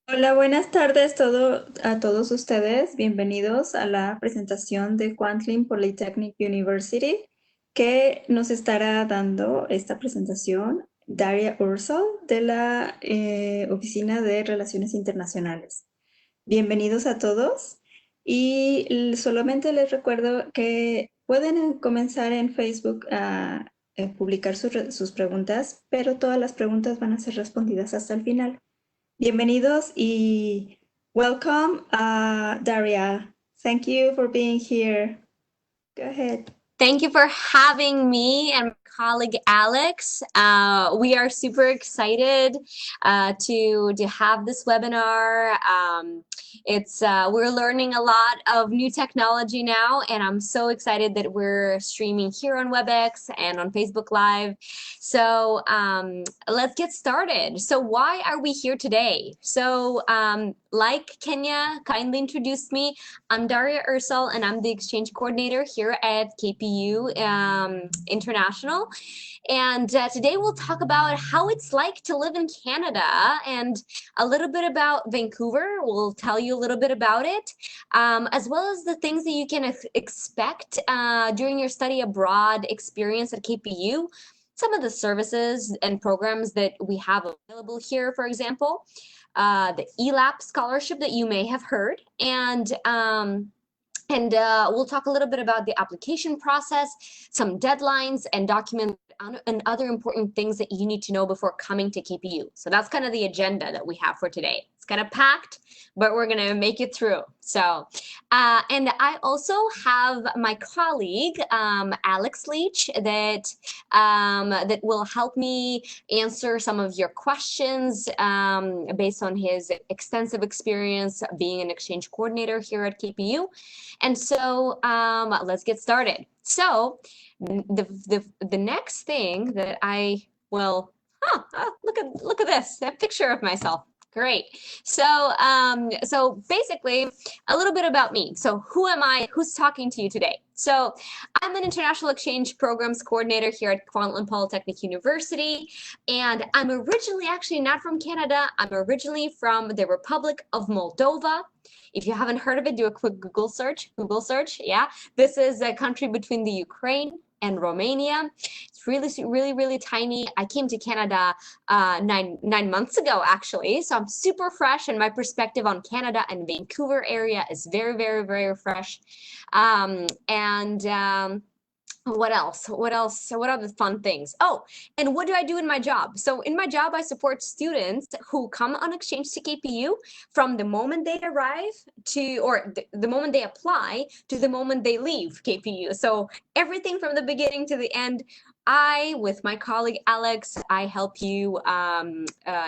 Hola, buenas tardes a todos ustedes. Bienvenidos a la presentación de Kwantlen Polytechnic University, que nos estará dando esta presentación Daria Ursel de la Oficina de Relaciones Internacionales. Bienvenidos a todos y solamente les recuerdo que pueden comenzar en Facebook a publicar sus preguntas, pero todas las preguntas van a ser respondidas hasta el final. Bienvenidos y welcome, Daria. Thank you for being here. Go ahead. Thank you for having me and my colleague Alex. We are super excited to have this webinar. We're learning a lot of new technology now, and I'm so excited that we're streaming here on WebEx and on Facebook Live. So let's get started. So why are we here today? Like Kenya kindly introduced me, I'm Daria Ursel, and I'm the exchange coordinator here at KPU International. And today we'll talk about how it's like to live in Canada and a little bit about Vancouver. We'll tell you a little bit about it, as well as the things that you can expect during your study abroad experience at KPU. Some of the services and programs that we have available here, for example, the ELAP scholarship that you may have heard, and we'll talk a little bit about the application process, some deadlines and documents and other important things that you need to know before coming to KPU. So that's kind of the agenda that we have for today. It's kind of packed, but we're going to make it through. And I also have my colleague, Alex Leach, that will help me answer some of your questions based on his extensive experience being an exchange coordinator here at KPU. And so let's get started. So the next thing that look at this, that picture of myself. Great. So basically, a little bit about me. So who am I? Who's talking to you today? So I'm an international exchange programs coordinator here at Kwantlen Polytechnic University, and I'm originally actually not from Canada. I'm originally from the Republic of Moldova. If you haven't heard of it, do a quick Google search. Yeah. This is a country between the Ukraine and Romania. It's really tiny. I came to Canada 9 months ago, actually. So I'm super fresh, and my perspective on Canada and Vancouver area is very fresh. What else? What are the fun things? Oh, and what do I do in my job? So in my job, I support students who come on exchange to KPU from the moment they arrive or the moment they apply to the moment they leave KPU. So everything from the beginning to the end. With my colleague Alex, I help you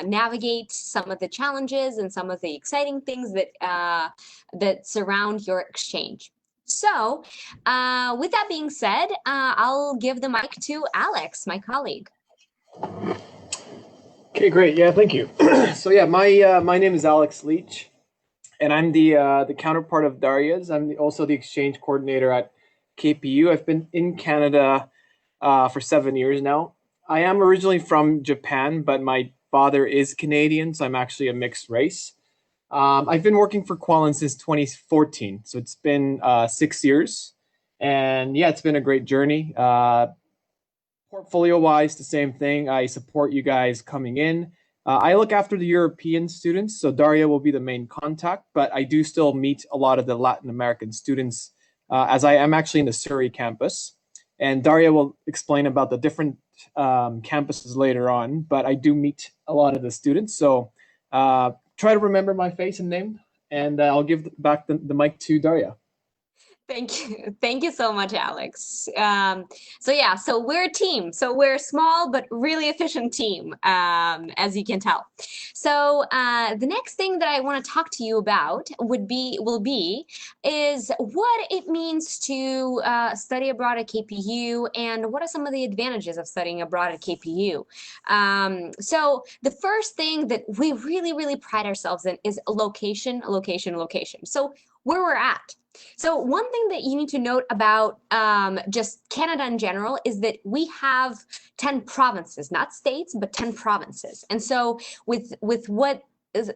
navigate some of the challenges and some of the exciting things that surround your exchange. So, with that being said, I'll give the mic to Alex, my colleague. Okay, great. Yeah, thank you. So yeah, my name is Alex Leach, and I'm the counterpart of Daria's. I'm also the exchange coordinator at KPU. I've been in Canada for 7 years now. I am originally from Japan, but my father is Canadian, so I'm actually a mixed race. I've been working for Kwantlen since 2014, so it's been 6 years, and yeah, it's been a great journey. Portfolio-wise, the same thing. I support you guys coming in. I look after the European students, so Daria will be the main contact, but I do still meet a lot of the Latin American students, as I am actually in the Surrey campus, and Daria will explain about the different campuses later on, but I do meet a lot of the students, so try to remember my face and name, and I'll give back the mic to Daria. Thank you so much, Alex. So we're a team. So we're a small but really efficient team, as you can tell. So the next thing that I want to talk to you about is what it means to study abroad at KPU, and what are some of the advantages of studying abroad at KPU. So the first thing that we really pride ourselves in is location. So where we're at. So one thing that you need to note about just Canada in general is that we have 10 provinces, not states, but 10 provinces. And so with what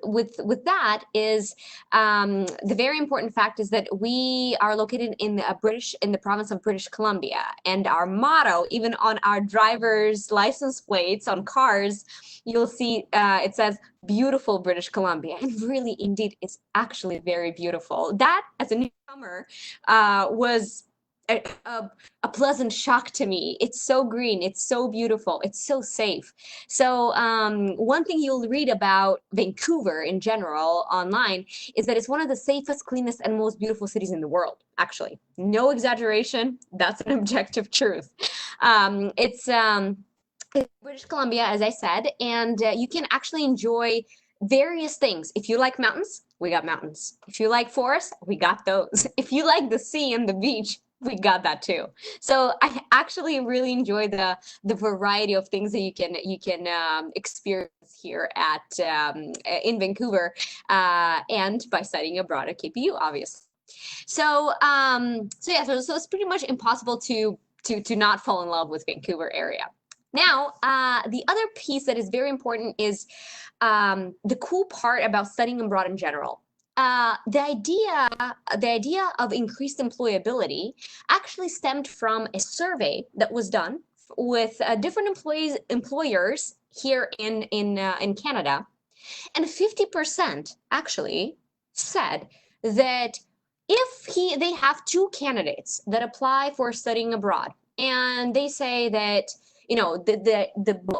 with that is the very important fact is that we are located in the province of British Columbia, and our motto, even on our driver's license plates on cars, you'll see it says beautiful British Columbia, and really indeed it's actually very beautiful. That, as a newcomer, was a pleasant shock to me. It's so green, it's so beautiful, it's so safe. So one thing you'll read about Vancouver in general online is that it's one of the safest, cleanest, and most beautiful cities in the world, actually. No exaggeration, that's an objective truth. It's British Columbia, as I said, and you can actually enjoy various things. If you like mountains, we got mountains. If you like forests, we got those. If you like the sea and the beach, we got that too. So I actually really enjoy the variety of things that you can experience here at in Vancouver, and by studying abroad at KPU, obviously. So so it's pretty much impossible to not fall in love with Vancouver area. Now, the other piece that is very important is the cool part about studying abroad in general. The idea of increased employability actually stemmed from a survey that was done with different employers here in Canada, and 50% actually said that if they have two candidates that apply for studying abroad, and they say that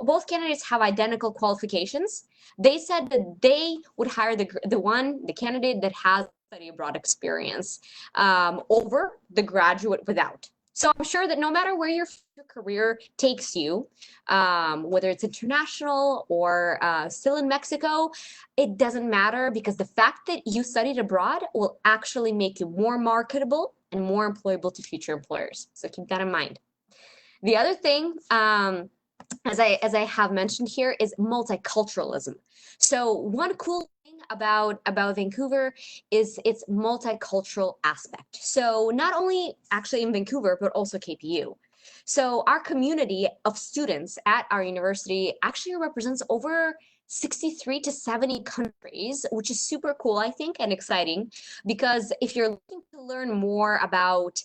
both candidates have identical qualifications, they said that they would hire the candidate that has study abroad experience over the graduate without. So I'm sure that no matter where your career takes you, whether it's international or still in Mexico, it doesn't matter, because the fact that you studied abroad will actually make you more marketable and more employable to future employers. So keep that in mind. The other thing, as I have mentioned here, is multiculturalism. So one cool thing about Vancouver is its multicultural aspect. So not only actually in Vancouver, but also KPU. So our community of students at our university actually represents over 63 to 70 countries, which is super cool, I think, and exciting, because if you're looking to learn more about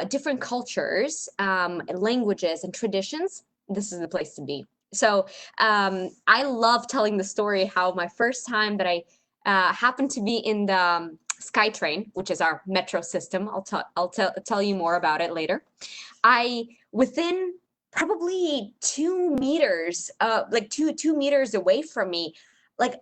different cultures, languages, and traditions, this is the place to be. So I love telling the story how my first time that I happened to be in the SkyTrain, which is our metro system. I'll tell you more about it later. Within probably 2 meters, like two meters away from me, like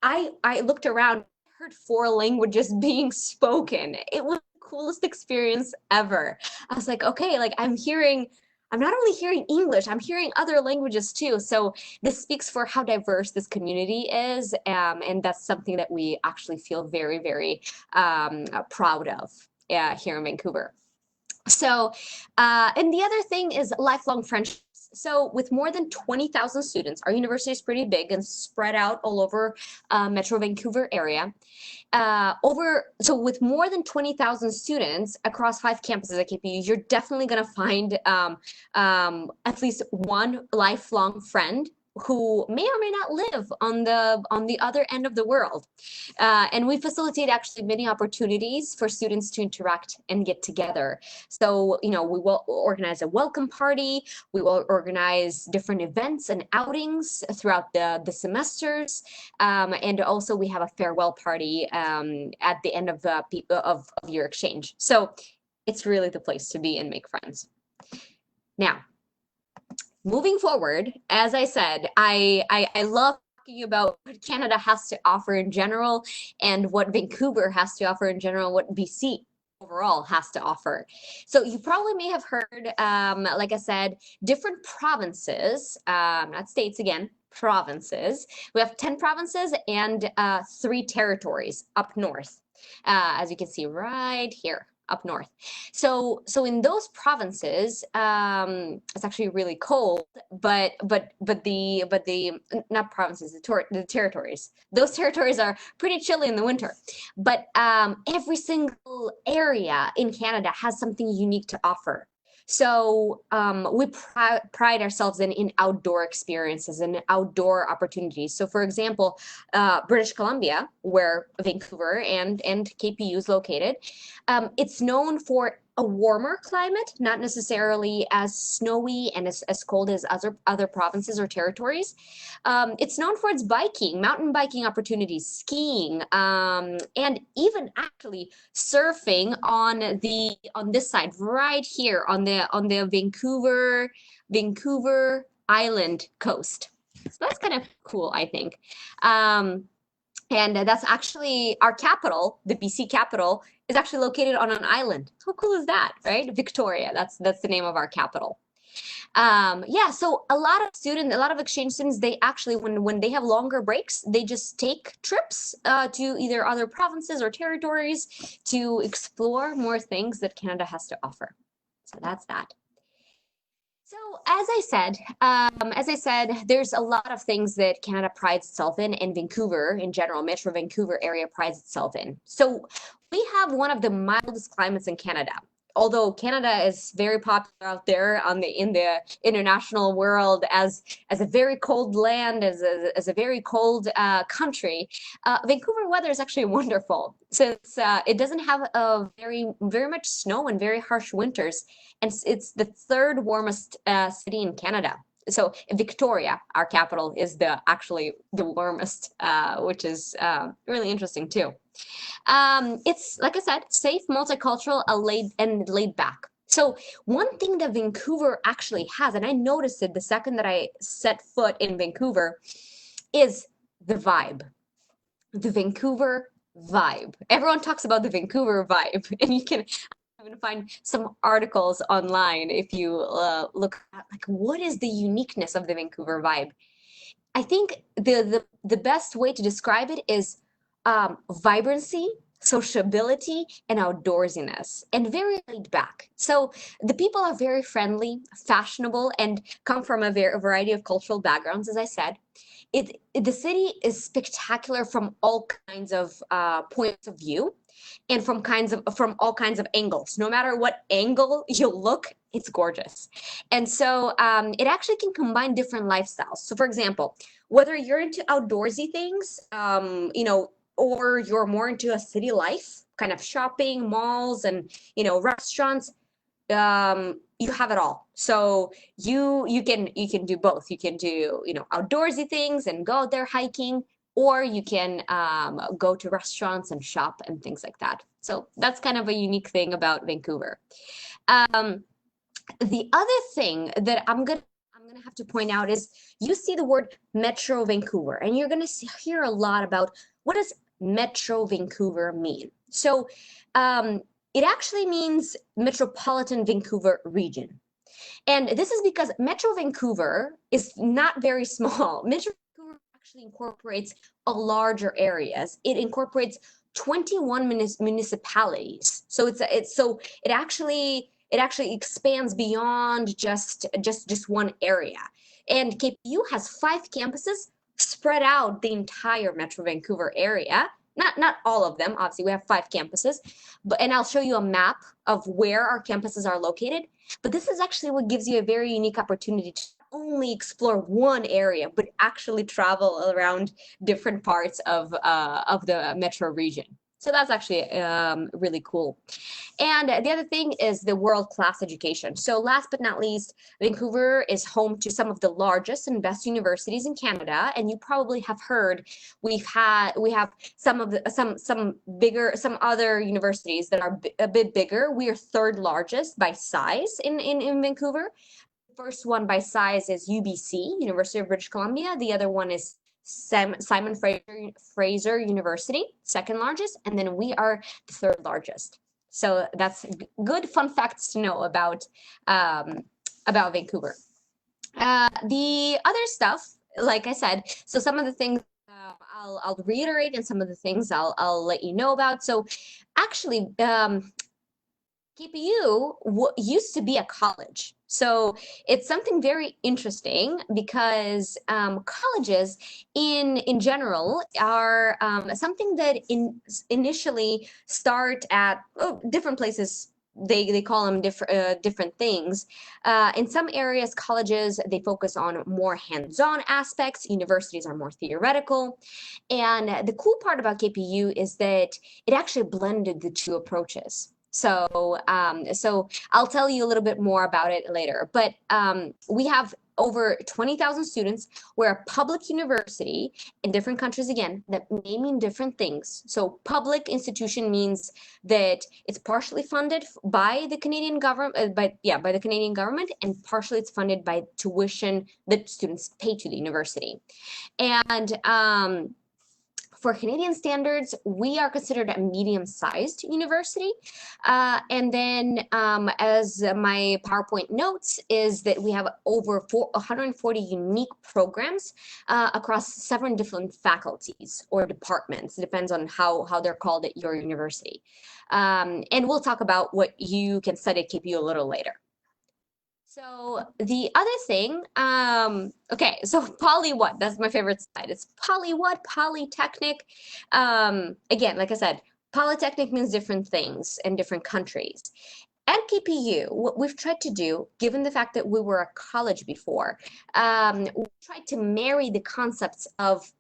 I looked around, heard 4 languages being spoken. It was the coolest experience ever. I was like, okay, like I'm not only hearing English, I'm hearing other languages too. So this speaks for how diverse this community is, and that's something that we actually feel very, very proud of here in Vancouver. So, and the other thing is lifelong friendships. So with more than 20,000 students, our university is pretty big and spread out all over Metro Vancouver area. So with more than 20,000 students across 5 campuses at KPU, you're definitely going to find at least one lifelong friend who may or may not live on the other end of the world. And we facilitate actually many opportunities for students to interact and get together. So, we will organize a welcome party. We will organize different events and outings throughout the semesters. And also we have a farewell party at the end of your exchange. So it's really the place to be and make friends. Now, moving forward, as I said, I love talking about what Canada has to offer in general and what Vancouver has to offer in general, what BC overall has to offer. So you probably may have heard, like I said, different provinces, not states again, provinces. We have 10 provinces and 3 territories up north, as you can see right here. Up north. So in those provinces, it's actually really cold, but the not provinces, the territories. Those territories are pretty chilly in the winter. But every single area in Canada has something unique to offer. So we pride ourselves in outdoor experiences and outdoor opportunities. So for example, British Columbia, where Vancouver and KPU is located, it's known for a warmer climate, not necessarily as snowy and as cold as other provinces or territories. It's known for its biking, mountain biking opportunities, skiing, and even actually surfing on this side right here on the Vancouver Island coast. So that's kind of cool, I think. And that's actually our capital, the BC capital, is actually located on an island. How cool is that, right? Victoria, that's the name of our capital. Yeah, so a lot of exchange students, they actually, when they have longer breaks, they just take trips to either other provinces or territories to explore more things that Canada has to offer. So that's that. So as I said, there's a lot of things that Canada prides itself in, and Vancouver in general, Metro Vancouver area prides itself in. So we have one of the mildest climates in Canada. Although Canada is very popular out there in the international world as a very cold land, as a very cold country, Vancouver weather is actually wonderful. So it doesn't have very much snow and very harsh winters, and it's the third warmest city in Canada. So Victoria, our capital, is actually the warmest, which is really interesting too. It's, like I said, safe, multicultural, laid back. So one thing that Vancouver actually has, and I noticed it the second that I set foot in Vancouver, is the vibe. The Vancouver vibe. Everyone talks about the Vancouver vibe, and you can even find some articles online if you look at like what is the uniqueness of the Vancouver vibe. I think the best way to describe it is vibrancy, sociability, and outdoorsiness, and very laid back. So the people are very friendly, fashionable, and come from a variety of cultural backgrounds, as I said. The city is spectacular from all kinds of points of view, and from all kinds of angles. No matter what angle you look, it's gorgeous. And so it actually can combine different lifestyles. So for example, whether you're into outdoorsy things, or you're more into a city life, kind of shopping, malls, and restaurants, you have it all. So you can do both. You can do outdoorsy things and go out there hiking, or you can go to restaurants and shop and things like that. So that's kind of a unique thing about Vancouver. The other thing that I'm gonna have to point out is you see the word Metro Vancouver, and you're gonna hear a lot about what does Metro Vancouver mean. So it actually means Metropolitan Vancouver Region. And this is because Metro Vancouver is not very small. Metro Vancouver actually incorporates a larger areas. It incorporates 21 municipalities. So it actually expands beyond just one area. And KPU has 5 campuses spread out the entire Metro Vancouver area. Not all of them, obviously we have 5 campuses, and I'll show you a map of where our campuses are located. But this is actually what gives you a very unique opportunity to only explore one area, but actually travel around different parts of the metro region. So that's actually really cool. And the other thing is the world-class education. So last but not least, Vancouver is home to some of the largest and best universities in Canada. And you probably have heard we have some other universities that are a bit bigger. We are third largest by size in Vancouver. The first one by size is UBC, University of British Columbia. The other one is Simon Fraser University, second largest, and then we are the third largest. So that's good fun facts to know about Vancouver. The other stuff, like I said, so some of the things I'll reiterate, and some of the things I'll let you know about. So actually, KPU used to be a college. So it's something very interesting because colleges in general are something that initially start at different places they call them different things. In some areas, colleges, they focus on more hands-on aspects. Universities are more theoretical. And the cool part about KPU is that it actually blended the two approaches. So I'll tell you a little bit more about it later. But we have over 20,000 students. We're a public university in different countries, again, that may mean different things. So public institution means that it's partially funded by the Canadian government, by the Canadian government, and partially it's funded by tuition that students pay to the university. And for Canadian standards, we are considered a medium-sized university. And then, as my PowerPoint notes, is that we have over 140 unique programs across 7 different faculties or departments. It depends on how they're called at your university. And we'll talk about what you can study at KPU a little later. So the other thing, okay, so Poly what? That's my favorite slide. It's Poly what? Polytechnic. Again, like I said, Polytechnic means different things in different countries. At KPU, what we've tried to do, given the fact that we were a college before, we tried to marry the concepts of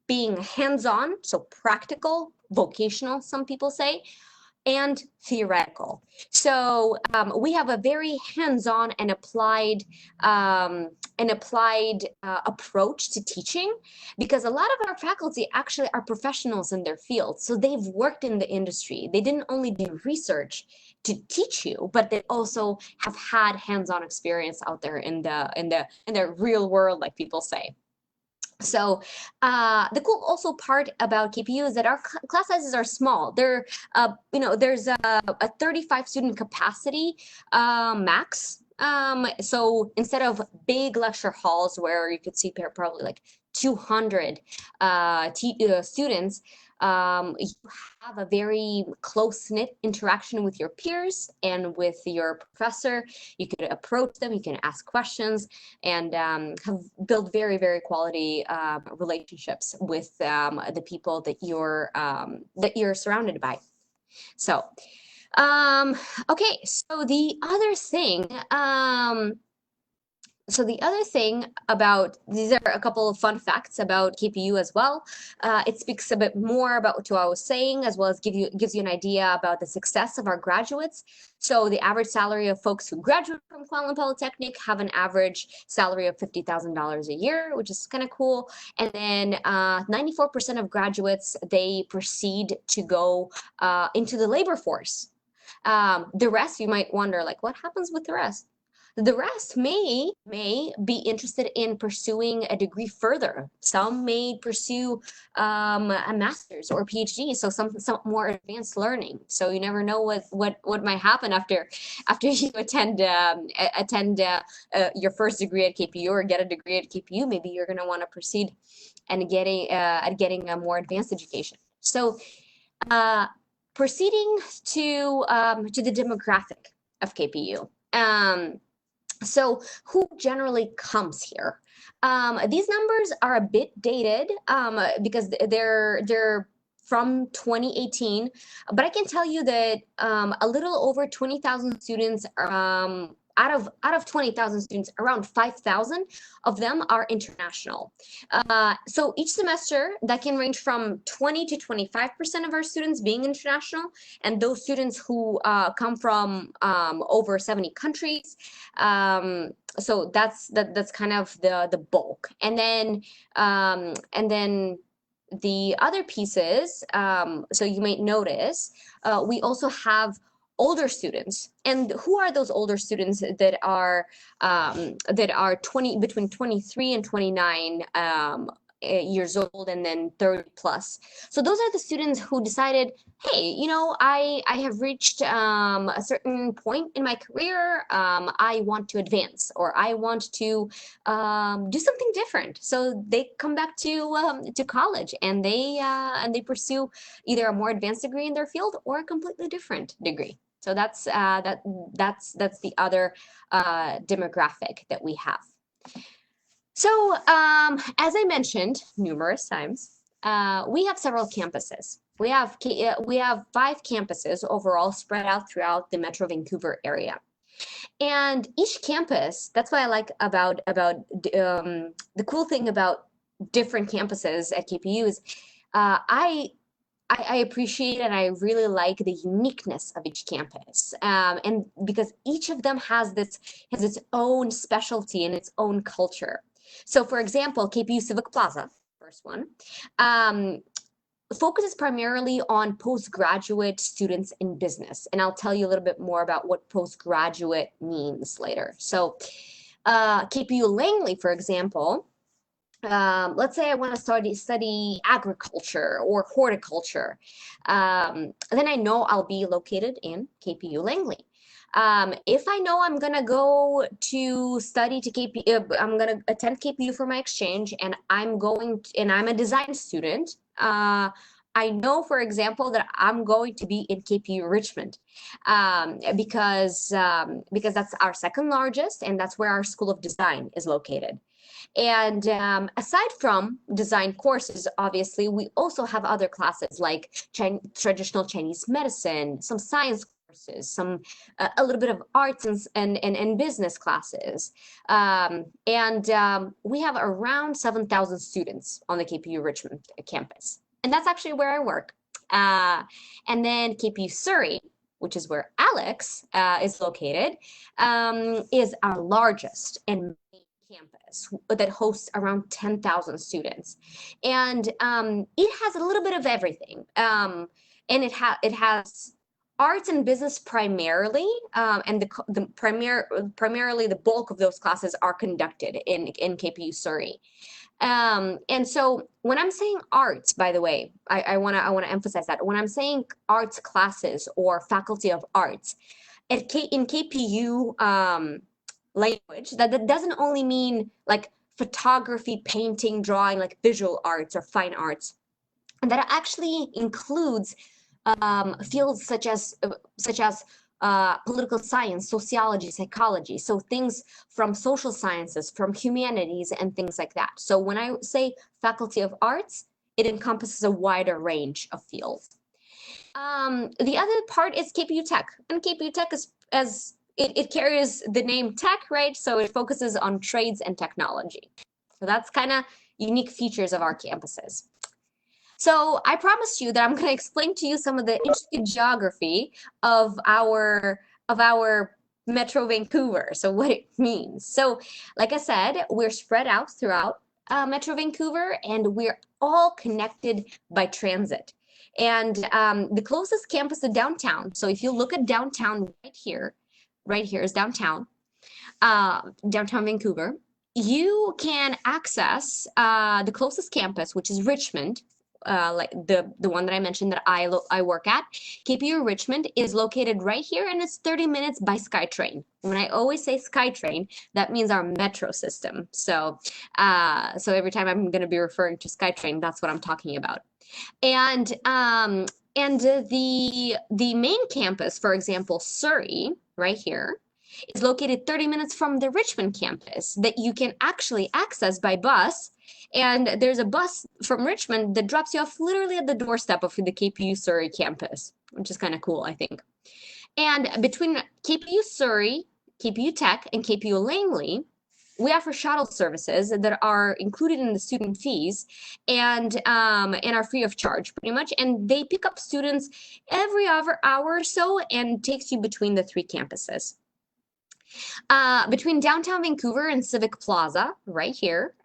being hands-on, so practical, vocational, some people say, and theoretical. So we have a very hands-on and applied approach to teaching, because a lot of our faculty actually are professionals in their field. So they've worked in the industry. They didn't only do research to teach you, but they also have had hands-on experience out there in the real world, like people say. So the cool also part about KPU is that our class sizes are small. They're, there's a 35 student capacity max. So instead of big lecture halls where you could see probably like 200 students, you have a very close-knit interaction with your peers and with your professor. You can approach them, you can ask questions, and have built very, very quality relationships with the people that you're surrounded by. So, okay, so the other thing, about, these are a couple of fun facts about KPU as well. It speaks a bit more about what I was saying, as well as gives you an idea about the success of our graduates. So the average salary of folks who graduate from Kwantlen Polytechnic have an average salary of $50,000 a year, which is kind of cool. And then 94% of graduates, they proceed to go into the labor force. The rest, you might wonder, like, what happens with the rest? The rest may be interested in pursuing a degree further. Some may pursue a master's or PhD, so some more advanced learning. So you never know what might happen after you attend your first degree at KPU or get a degree at KPU. Maybe you're going to want to proceed and getting a more advanced education. So proceeding to the demographic of KPU. So who generally comes here? These numbers are a bit dated because they're from 2018, but I can tell you that a little over 20,000 students, out of 20,000 students, around 5,000 of them are international. So each semester, that can range from 20 to 25% of our students being international, and those students who come from over 70 countries. So that's kind of the bulk, and then the other pieces, so you might notice, we also have older students. And who are those older students that are between 23 and 29 years old, and then 30 plus? So those are the students who decided, hey, I have reached a certain point in my career. I want to advance, or I want to do something different. So they come back to college, and they pursue either a more advanced degree in their field or a completely different degree. So that's the other demographic that we have. So as I mentioned numerous times, we have several campuses. We have 5 campuses overall spread out throughout the Metro Vancouver area. And each campus, that's what I like about the cool thing about different campuses at KPU is I appreciate and I really like the uniqueness of each campus, and because each of them has its own specialty and its own culture. So, for example, KPU Civic Plaza, first one, focuses primarily on postgraduate students in business, and I'll tell you a little bit more about what postgraduate means later. So, KPU Langley, for example. Let's say I want to study agriculture or horticulture. Then I know I'll be located in KPU Langley. If I know I'm gonna go to study to KPU, I'm gonna attend KPU for my exchange, and I'm a design student. I know, for example, that I'm going to be in KPU Richmond, because that's our second largest, and that's where our School of Design is located. And aside from design courses, obviously, we also have other classes like traditional Chinese medicine, some science courses, a little bit of arts and business classes. We have around 7,000 students on the KPU Richmond campus. And that's actually where I work. And then KPU Surrey, which is where Alex is located, is our largest and campus that hosts around 10,000 students. And it has a little bit of everything. And it has arts and business primarily, and primarily the bulk of those classes are conducted in KPU Surrey. And so when I'm saying arts, by the way, I want to emphasize that when I'm saying arts classes or faculty of arts in KPU language, that doesn't only mean like photography, painting, drawing, like visual arts or fine arts. And that actually includes fields such as political science, sociology, psychology. So things from social sciences, from humanities, and things like that. So when I say faculty of arts, it encompasses a wider range of fields. The other part is KPU Tech, and KPU Tech it carries the name tech, right? So it focuses on trades and technology. So that's kind of unique features of our campuses. So I promised you that I'm going to explain to you some of the intricate geography of our Metro Vancouver, so what it means. So like I said, we're spread out throughout Metro Vancouver, and we're all connected by transit. And the closest campus to downtown, so if you look at downtown right here is downtown Vancouver, you can access the closest campus, which is Richmond, like the one that I mentioned that I work at. KPU Richmond is located right here, and it's 30 minutes by SkyTrain. When I always say SkyTrain, that means our metro system. So every time I'm going to be referring to SkyTrain, that's what I'm talking about. And the main campus, for example, Surrey, right here, is located 30 minutes from the Richmond campus that you can actually access by bus. And there's a bus from Richmond that drops you off literally at the doorstep of the KPU Surrey campus, which is kind of cool, I think. And between KPU Surrey, KPU Tech, and KPU Langley, we offer shuttle services that are included in the student fees and are free of charge pretty much. And they pick up students every hour or so and takes you between the 3 campuses. Between downtown Vancouver and Civic Plaza, right here,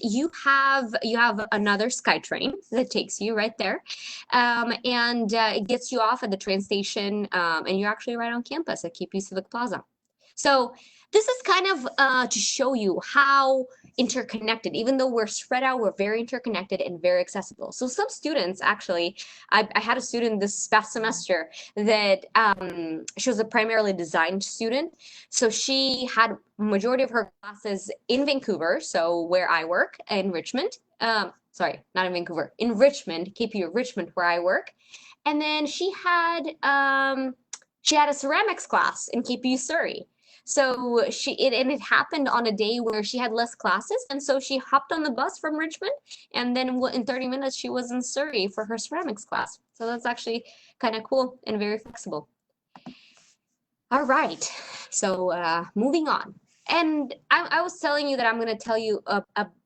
you have another SkyTrain that takes you right there, and it gets you off at the train station, and you're actually right on campus at KPU Civic Plaza. So this is kind of to show you how interconnected, even though we're spread out, we're very interconnected and very accessible. So some students, actually, I had a student this past semester that she was a primarily design student. So she had majority of her classes in Vancouver, so where I work, in Richmond. Sorry, not in Vancouver, in Richmond, KPU Richmond, where I work. And then she had a ceramics class in KPU Surrey. So it happened on a day where she had less classes, and so she hopped on the bus from Richmond, and then in 30 minutes she was in Surrey for her ceramics class. So that's actually kind of cool and very flexible. All right, so moving on. And I was telling you that I'm going to tell you, I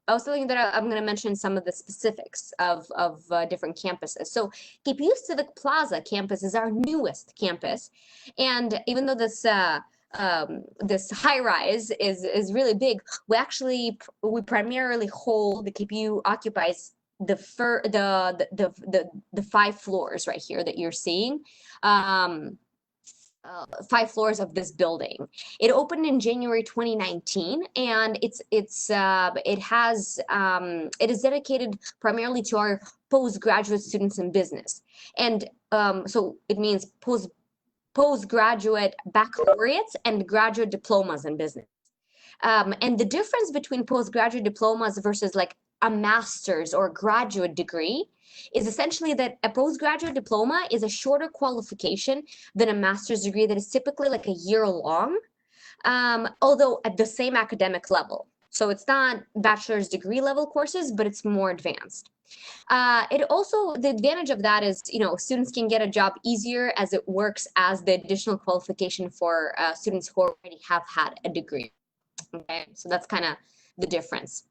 was telling you that I'm going to mention some of the specifics of different campuses. So KPU Civic Plaza campus is our newest campus. And even though this this high rise is really big, we primarily hold, the KPU occupies the 5 floors right here that you're seeing. 5 floors of this building. It opened in January 2019, and it is dedicated primarily to our postgraduate students in business, and so it means postgraduate baccalaureates and graduate diplomas in business. And the difference between postgraduate diplomas versus like a master's or graduate degree is essentially that a postgraduate diploma is a shorter qualification than a master's degree that is typically like a year long, although at the same academic level. So it's not bachelor's degree level courses, but it's more advanced. It also, the advantage of that is, students can get a job easier as it works as the additional qualification for students who already have had a degree. Okay, so that's kind of the difference.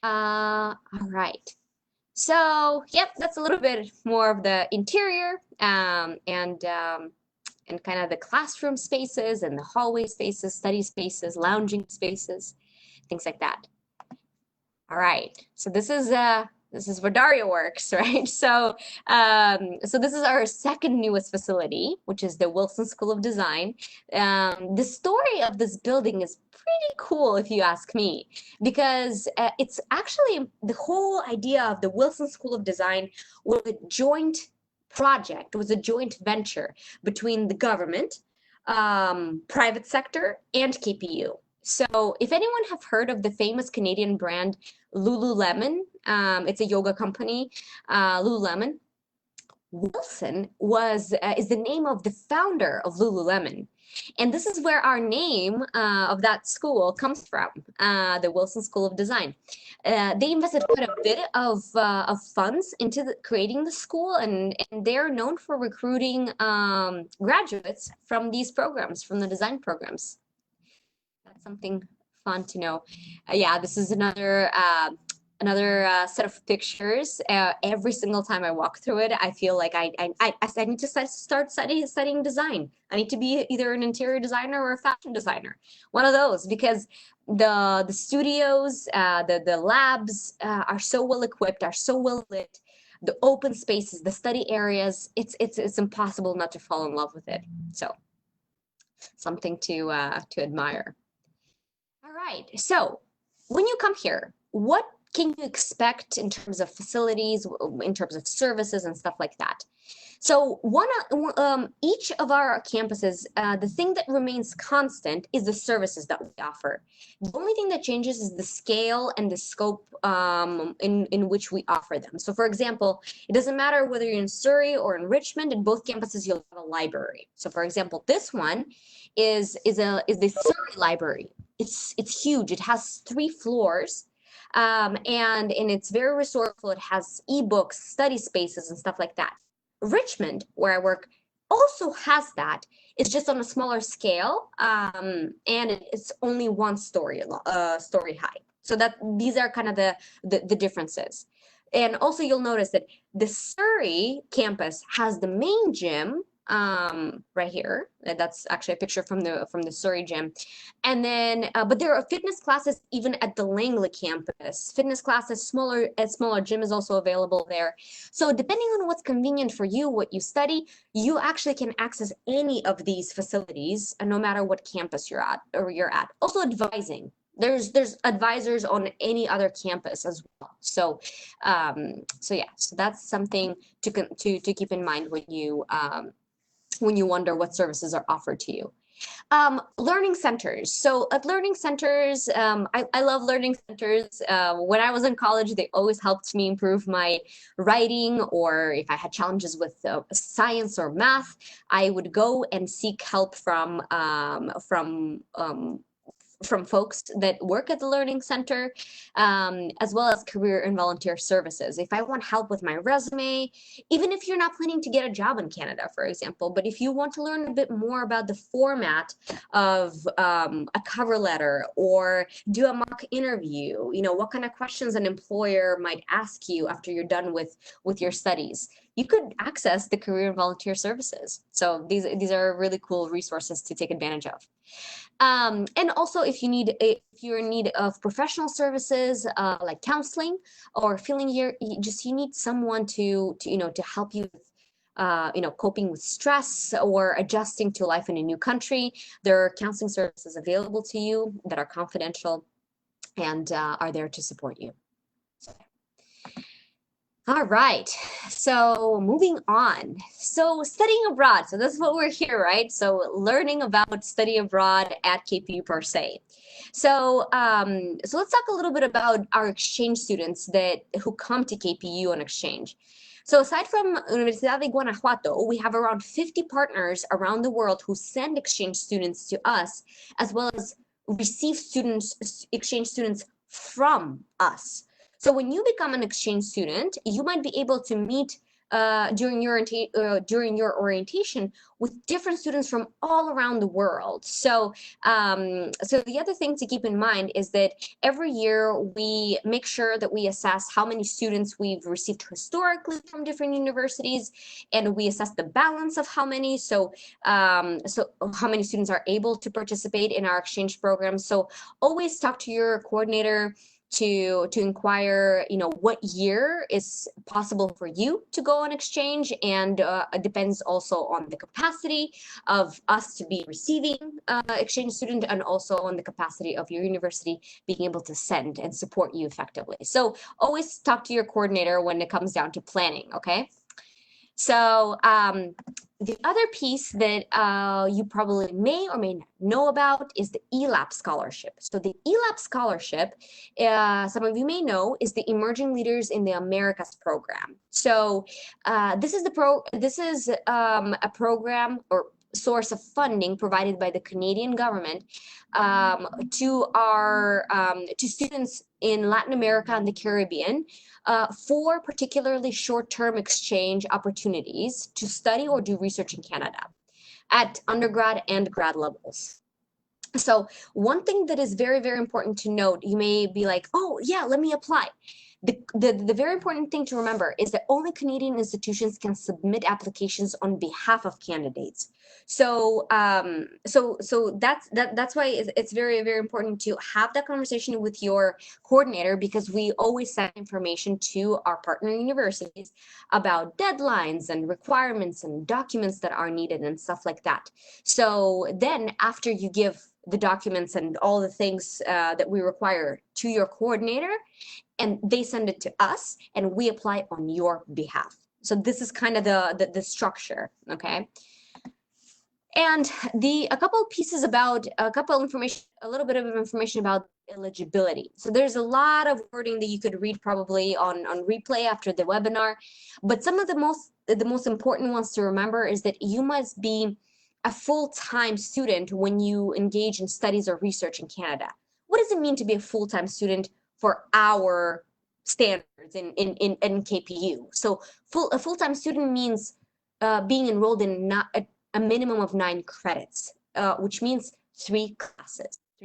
All right. So, yep, that's a little bit more of the interior and kind of the classroom spaces and the hallway spaces, study spaces, lounging spaces, things like that. All right. So this is where Daria works, right? So this is our second newest facility, which is the Wilson School of Design. The story of this building is pretty cool, if you ask me, because it's actually the whole idea of the Wilson School of Design was a joint project, was a joint venture between the government, private sector, and KPU. So if anyone have heard of the famous Canadian brand Lululemon, it's a yoga company, Lululemon. Wilson is the name of the founder of Lululemon. And this is where our name of that school comes from, the Wilson School of Design. They invested quite a bit of funds into creating the school, and they're known for recruiting graduates from these programs, from the design programs. That's something fun to know. Yeah, this is another set of pictures. Every single time I walk through it, I feel like I need to start studying design. I need to be either an interior designer or a fashion designer, one of those, because the studios, the labs are so well equipped, are so well lit. The open spaces, the study areas, it's impossible not to fall in love with it. So something to admire. All right, so when you come here, what can you expect in terms of facilities, in terms of services and stuff like that? So each of our campuses, the thing that remains constant is the services that we offer. The only thing that changes is the scale and the scope in which we offer them. So for example, it doesn't matter whether you're in Surrey or in Richmond, in both campuses you'll have a library. So for example, this one is the Surrey library. It's huge. It has 3 floors. And it's very resourceful. It has ebooks, study spaces, and stuff like that. Richmond, where I work, also has that. It's just on a smaller scale, and it's only 1 story high. So that these are kind of the differences. And also you'll notice that the Surrey campus has the main gym right here. That's actually a picture from the Surrey gym. And then but there are fitness classes even at the Langley campus. Fitness classes, smaller gym is also available there. So depending on what's convenient for you, what you study, you actually can access any of these facilities, no matter what campus you're at. Also advising. There's advisors on any other campus as well. So yeah, so that's something to keep in mind when you wonder what services are offered to you. Learning centers. So at learning centers, I love learning centers. When I was in college, they always helped me improve my writing, or if I had challenges with science or math, I would go and seek help from folks that work at the Learning Center, as well as career and volunteer services. If I want help with my resume, even if you're not planning to get a job in Canada, for example, but if you want to learn a bit more about the format of a cover letter or do a mock interview, what kind of questions an employer might ask you after you're done with your studies, you could access the career and volunteer services. So these are really cool resources to take advantage of. And also, if you're in need of professional services like counseling or feeling you need someone to help you with coping with stress or adjusting to life in a new country, there are counseling services available to you that are confidential and are there to support you. All right, so moving on. So studying abroad, so that's what we're here, right? So learning about study abroad at KPU per se. So so let's talk a little bit about our exchange students who come to KPU on exchange. So aside from Universidad de Guanajuato, we have around 50 partners around the world who send exchange students to us, as well as receive exchange students from us. So when you become an exchange student, you might be able to meet during your orientation with different students from all around the world. So so the other thing to keep in mind is that every year we make sure that we assess how many students we've received historically from different universities, and we assess the balance of how many. So so how many students are able to participate in our exchange program. So always talk to your coordinator to inquire, what year is possible for you to go on exchange, and it depends also on the capacity of us to be receiving exchange student, and also on the capacity of your university being able to send and support you effectively. So always talk to your coordinator when it comes down to planning, okay? So the other piece that you probably may or may not know about is the ELAP scholarship. So the ELAP scholarship, some of you may know, is the Emerging Leaders in the Americas program. So this is a program or source of funding provided by the Canadian government to students in Latin America and the Caribbean for particularly short-term exchange opportunities to study or do research in Canada at undergrad and grad levels. So one thing that is very, very important to note, you may be like, oh yeah, let me apply. The very important thing to remember is that only Canadian institutions can submit applications on behalf of candidates. So so that's why it's very, very important to have that conversation with your coordinator, because we always send information to our partner universities about deadlines and requirements and documents that are needed and stuff like that. So then after you give the documents and all the things that we require to your coordinator, and they send it to us, and we apply on your behalf. So this is kind of the structure, okay? And a couple a little bit of information about eligibility. So there's a lot of wording that you could read probably on replay after the webinar, but some of the most important ones to remember is that you must be a full-time student when you engage in studies or research in Canada. What does it mean to be a full-time student for our standards in KPU? So a full-time student means being enrolled in a minimum of 9 credits, which means 3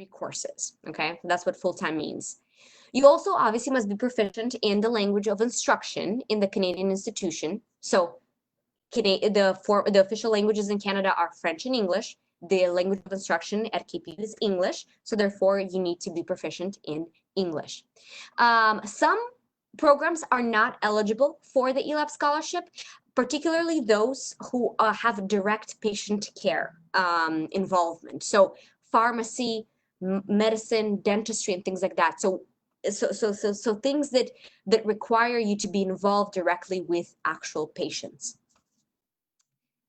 courses, okay? That's what full-time means. You also obviously must be proficient in the language of instruction in the Canadian institution. So the official languages in Canada are French and English. The language of instruction at KPU is English, so therefore you need to be proficient in English. Some programs are not eligible for the ELAP scholarship, particularly those who have direct patient care involvement. So pharmacy, medicine, dentistry, and things like that. So things that require you to be involved directly with actual patients.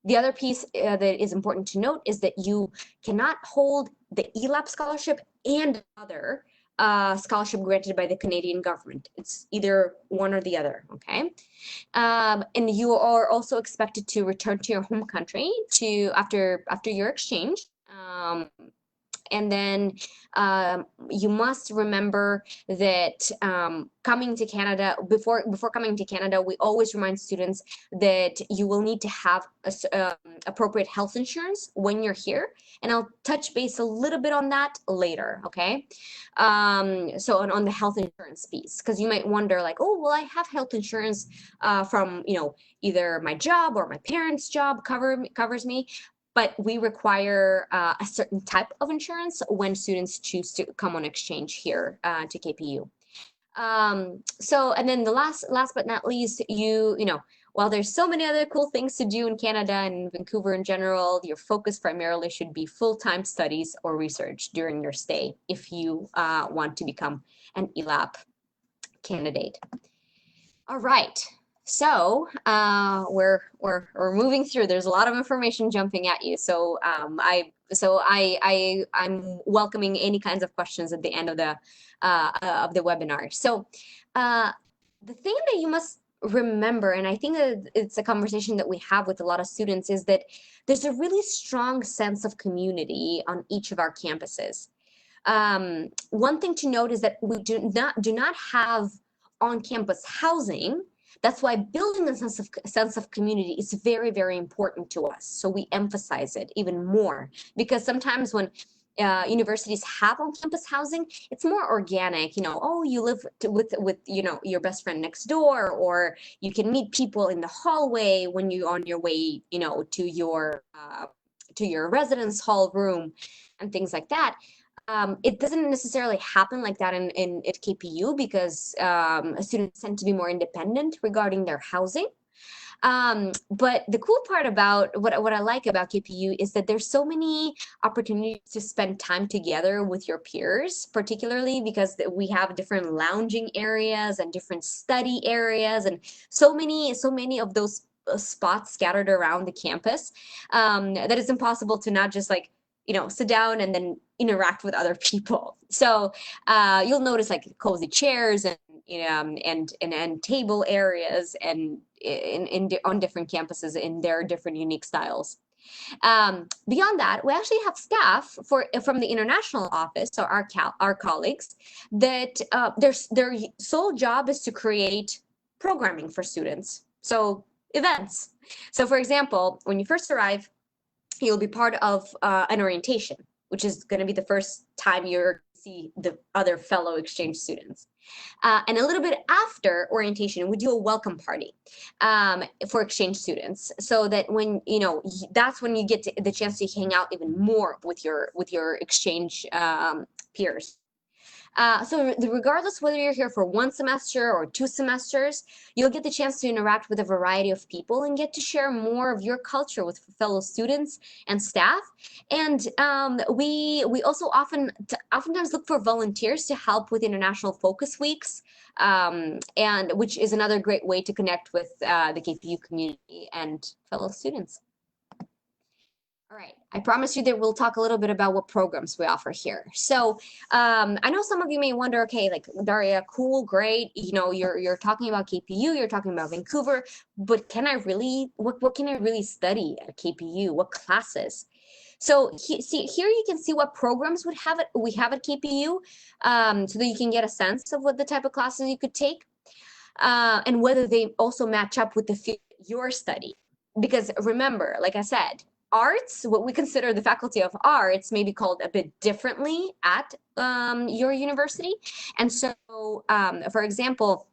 The other piece that is important to note is that you cannot hold the ELAP scholarship and other scholarship granted by the Canadian government. It's either one or the other, okay? And you are also expected to return to your home country after your exchange. And then you must remember that coming to Canada, before coming to Canada, we always remind students that you will need to have appropriate health insurance when you're here. And I'll touch base a little bit on that later, okay? So on the health insurance piece, because you might wonder like, oh, well, I have health insurance from, either my job or my parents' job covers me. But we require a certain type of insurance when students choose to come on exchange here to KPU. And then the last but not least, while there's so many other cool things to do in Canada and Vancouver in general, your focus primarily should be full-time studies or research during your stay if you want to become an ELAP candidate. All right. So we're moving through. There's a lot of information jumping at you. So I'm welcoming any kinds of questions at the end of the webinar. So the thing that you must remember, and I think that it's a conversation that we have with a lot of students, is that there's a really strong sense of community on each of our campuses. One thing to note is that we do not have on-campus housing. That's why building a sense of community is very, very important to us. So we emphasize it even more, because sometimes when universities have on-campus housing, it's more organic. Oh, you live with your best friend next door, or you can meet people in the hallway when you're on your way, to your residence hall room, and things like that. It doesn't necessarily happen like that at KPU, because students tend to be more independent regarding their housing. But the cool part about what I like about KPU is that there's so many opportunities to spend time together with your peers, particularly because we have different lounging areas and different study areas, and so many of those spots scattered around the campus that it's impossible to not just sit down and then interact with other people. So you'll notice like cozy chairs and and table areas and on different campuses in their different unique styles. Beyond that, we actually have staff from the international office, so our colleagues, that their sole job is to create programming for students. So events. So for example, when you first arrive, you'll be part of an orientation, which is going to be the first time you're see the other fellow exchange students. And a little bit after orientation, we do a welcome party for exchange students, so that that's when you get the chance to hang out even more with your exchange peers. So regardless whether you're here for 1 semester or 2 semesters, you'll get the chance to interact with a variety of people and get to share more of your culture with fellow students and staff. And we also oftentimes look for volunteers to help with international focus weeks, and which is another great way to connect with the KPU community and fellow students. All right, I promise you that we'll talk a little bit about what programs we offer here. So I know some of you may wonder, okay, like Daria, cool, great, you're talking about KPU, you're talking about Vancouver, but can I really, what can I really study at KPU? What classes? So here you can see what programs we have at KPU, so that you can get a sense of what the type of classes you could take, and whether they also match up with the field you're studying. Because remember, like I said, arts, what we consider the Faculty of Arts, may be called a bit differently at your university. And so, for example,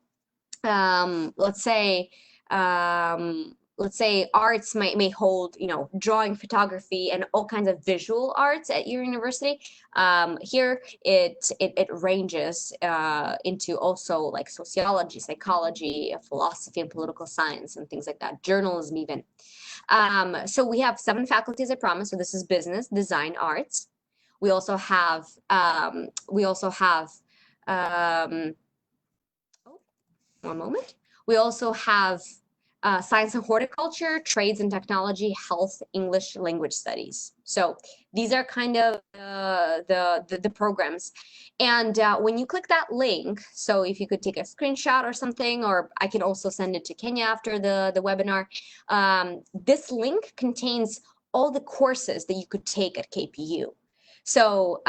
let's say arts may hold, drawing, photography, and all kinds of visual arts at your university. Here it ranges into also like sociology, psychology, philosophy, and political science, and things like that, journalism even. So we have 7 faculties, I promise. So this is business, design, arts. We also have one moment. We also have science and horticulture, trades and technology, health, English language studies. So these are kind of the programs. And when you click that link, so if you could take a screenshot or something, or I can also send it to Kenya after the webinar, this link contains all the courses that you could take at KPU. So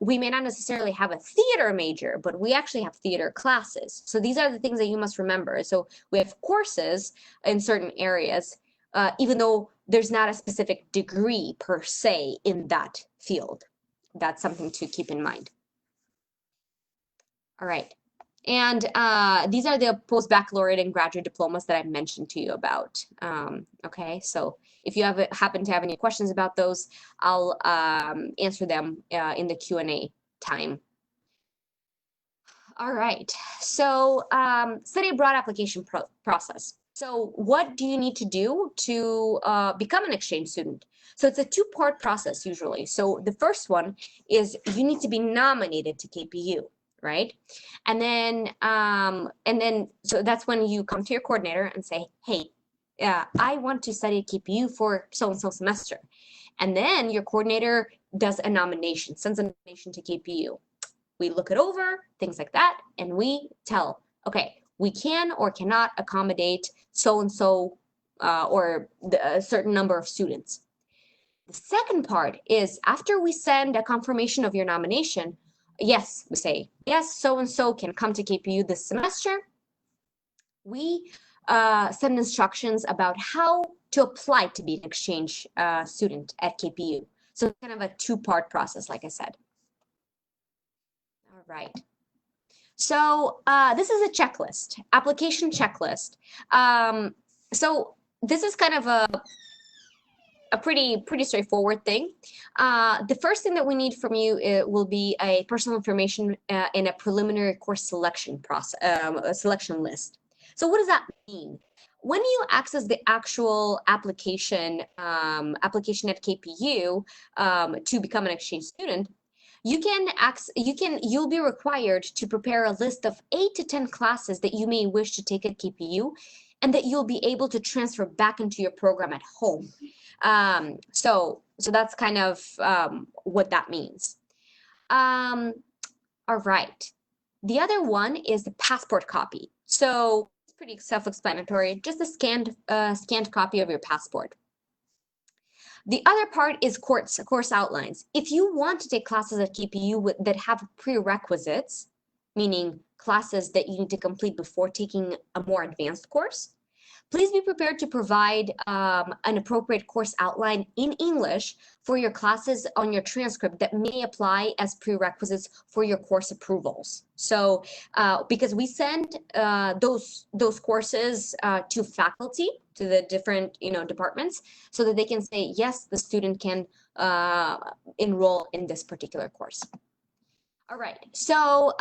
we may not necessarily have a theater major, but we actually have theater classes. So these are the things that you must remember. So we have courses in certain areas, even though there's not a specific degree per se in that field. That's something to keep in mind. All right. And these are the post-baccalaureate and graduate diplomas that I mentioned to you about. Okay, so if you happen to have any questions about those, I'll answer them in the Q&A time. All right, so study abroad application process. So what do you need to do to become an exchange student? So it's a two-part process usually. So the first one is you need to be nominated to KPU, right? And then so that's when you come to your coordinator and say, hey, I want to study at KPU for so-and-so semester. And then your coordinator does a nomination, sends a nomination to KPU. We look it over, things like that, and we tell, okay, we can or cannot accommodate so-and-so or a certain number of students. The second part is after we send a confirmation of your nomination, yes, we say, yes, so-and-so can come to KPU this semester. We send instructions about how to apply to be an exchange student at KPU. So it's kind of a two-part process, like I said. All right. So this is a checklist, application checklist. So this is kind of a pretty straightforward thing. The first thing that we need from you will be a personal information in a preliminary course selection process, a selection list. So what does that mean? When you access the actual application at KPU to become an exchange student, you'll be required to prepare a list of 8 to 10 classes that you may wish to take at KPU and that you'll be able to transfer back into your program at home. So that's kind of what that means. All right. The other one is the passport copy. So it's pretty self-explanatory, just a scanned copy of your passport. The other part is course outlines. If you want to take classes at KPU that have prerequisites, meaning classes that you need to complete before taking a more advanced course, please be prepared to provide an appropriate course outline in English for your classes on your transcript that may apply as prerequisites for your course approvals. So because we send those courses to faculty, to the different departments, so that they can say, yes, the student can enroll in this particular course. All right, so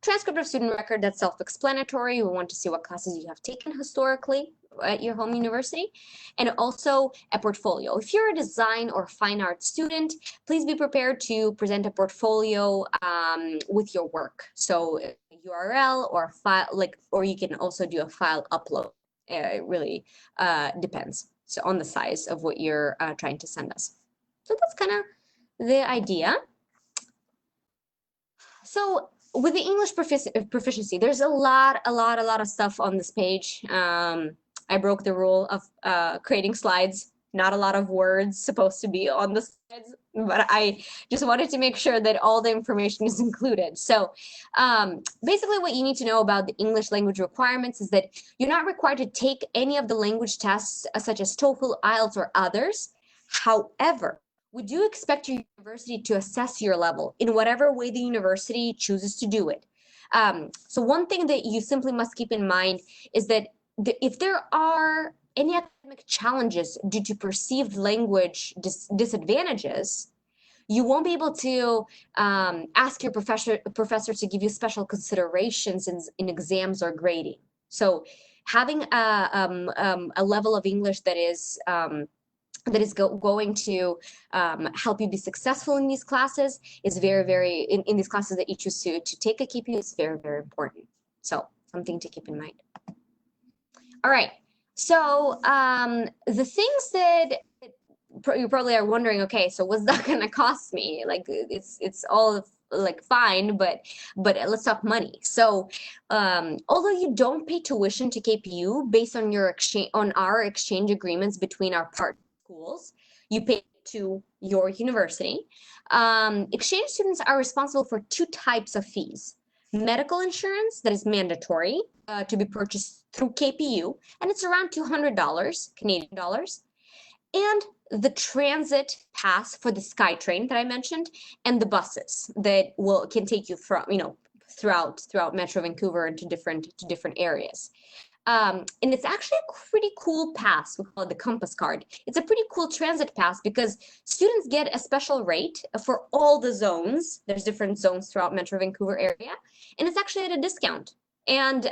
transcript of student record, that's self-explanatory. We want to see what classes you have taken historically at your home university, and also a portfolio. If you're a design or fine arts student, please be prepared to present a portfolio with your work. So a URL or file, or you can also do a file upload. It really depends on the size of what you're trying to send us. So that's kind of the idea. So with the English proficiency, there's a lot of stuff on this page. I broke the rule of creating slides. Not a lot of words supposed to be on the slides, but I just wanted to make sure that all the information is included. So basically what you need to know about the English language requirements is that you're not required to take any of the language tests such as TOEFL, IELTS, or others. However, we do expect your university to assess your level in whatever way the university chooses to do it. So one thing that you simply must keep in mind is that if there are any academic challenges due to perceived language disadvantages, you won't be able to ask your professor to give you special considerations in exams or grading. So having a level of English that is going to help you be successful in these classes is very in these classes that you choose to take a KPU is very important. So something to keep in mind. All right. So the things that you probably are wondering, okay, so what's that gonna cost me? Like it's all like fine, but let's talk money. So although you don't pay tuition to KPU based on your exchange on our exchange agreements between our partner schools, you pay to your university. Exchange students are responsible for two types of fees. Medical insurance that is mandatory to be purchased through KPU, and it's around $200 Canadian dollars, and the transit pass for the SkyTrain that I mentioned, and the buses that can take you from throughout Metro Vancouver and to different areas. And it's actually a pretty cool pass. We call it the Compass Card. It's a pretty cool transit pass because students get a special rate for all the zones. There's different zones throughout Metro Vancouver area, and it's actually at a discount. And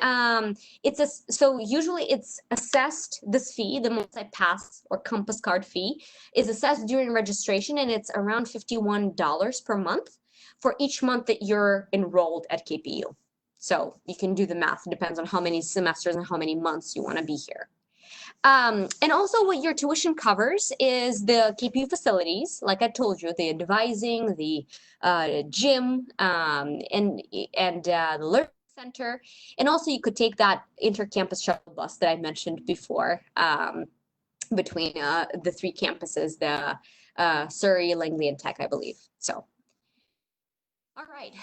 so usually it's assessed, this fee, the multi-pass or Compass Card fee, is assessed during registration, and it's around $51 per month for each month that you're enrolled at KPU. So you can do the math. It depends on how many semesters and how many months you want to be here. And also what your tuition covers is the KPU facilities, like I told you, the advising, the gym, and the learning center. And also you could take that inter-campus shuttle bus that I mentioned before between the three campuses, the Surrey, Langley, and Tech, I believe. So. All right.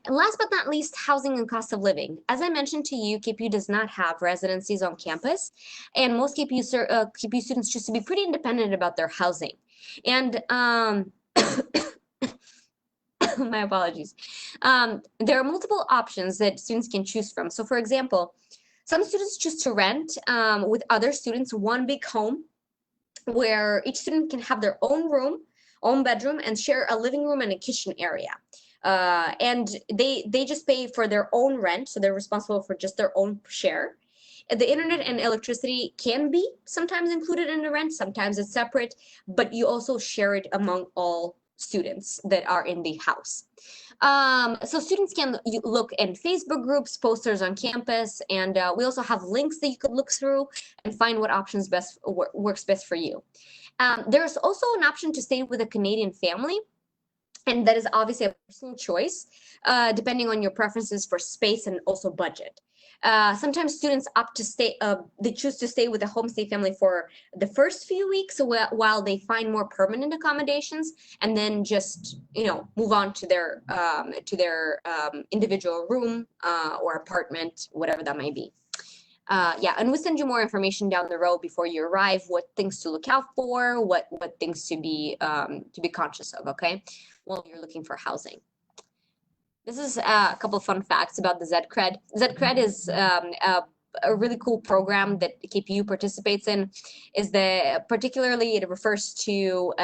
Last but not least, housing and cost of living. As I mentioned to you, KPU does not have residencies on campus, and most KPU students choose to be pretty independent about their housing. And my apologies. There are multiple options that students can choose from. So, for example, some students choose to rent with other students one big home where each student can have their own room, own bedroom, and share a living room and a kitchen area. And they just pay for their own rent, so they're responsible for just their own share. The internet and electricity can be sometimes included in the rent, sometimes it's separate, but you also share it among all students that are in the house. So students can look in Facebook groups, posters on campus, and we also have links that you could look through and find what options works best for you. There's also an option to stay with a Canadian family, and that is obviously a personal choice, depending on your preferences for space and also budget. Sometimes students opt to stay, they choose to stay with a homestay family for the first few weeks while they find more permanent accommodations, and then just, move on to their individual room or apartment, whatever that might be. And we'll send you more information down the road before you arrive, what things to look out for, what things to be conscious of, okay, while you're looking for housing. This is a couple of fun facts about the ZCred. ZCred is a really cool program that KPU participates in. Particularly it refers to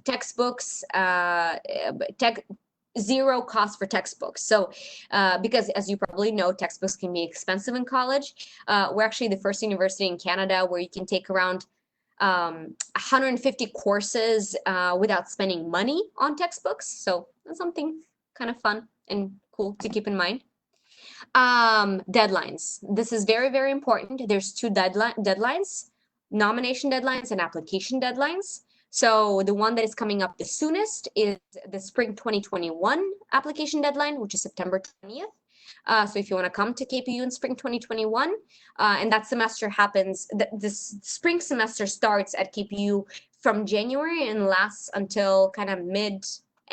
textbooks, zero cost for textbooks. So because as you probably know, textbooks can be expensive in college. We're actually the first university in Canada where you can take around 150 courses without spending money on textbooks. So that's something kind of fun and cool to keep in mind. Deadlines. This is very, very important. There's two deadlines, nomination deadlines and application deadlines. So the one that is coming up the soonest is the spring 2021 application deadline, which is September 20th. So if you want to come to KPU in spring 2021, and that semester happens, this spring semester starts at KPU from January and lasts until kind of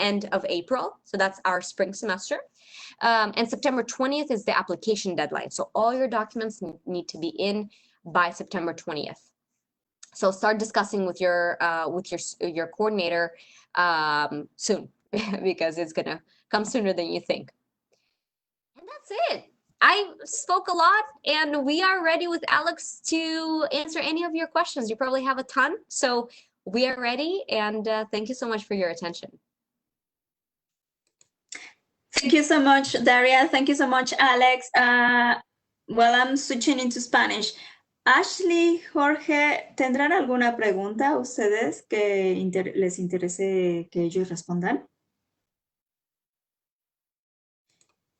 end of April. So that's our spring semester. And September 20th is the application deadline. So all your documents need to be in by September 20th. So start discussing with your coordinator soon because it's gonna come sooner than you think. And that's it. I spoke a lot, and we are ready with Alex to answer any of your questions. You probably have a ton, so we are ready, and thank you so much for your attention. Thank you so much, Daria. Thank you so much, Alex. Well, I'm switching into Spanish. Ashley, Jorge, ¿tendrán alguna pregunta ustedes que les interese que ellos respondan?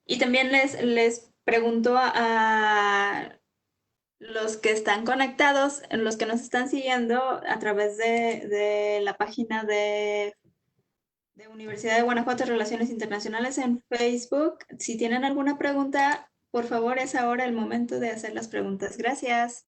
Y también les pregunto a los que están conectados, los que nos están siguiendo a través de la página de Universidad de Guanajuato Relaciones Internacionales en Facebook. Si tienen alguna pregunta, por favor, es ahora el momento de hacer las preguntas. Gracias.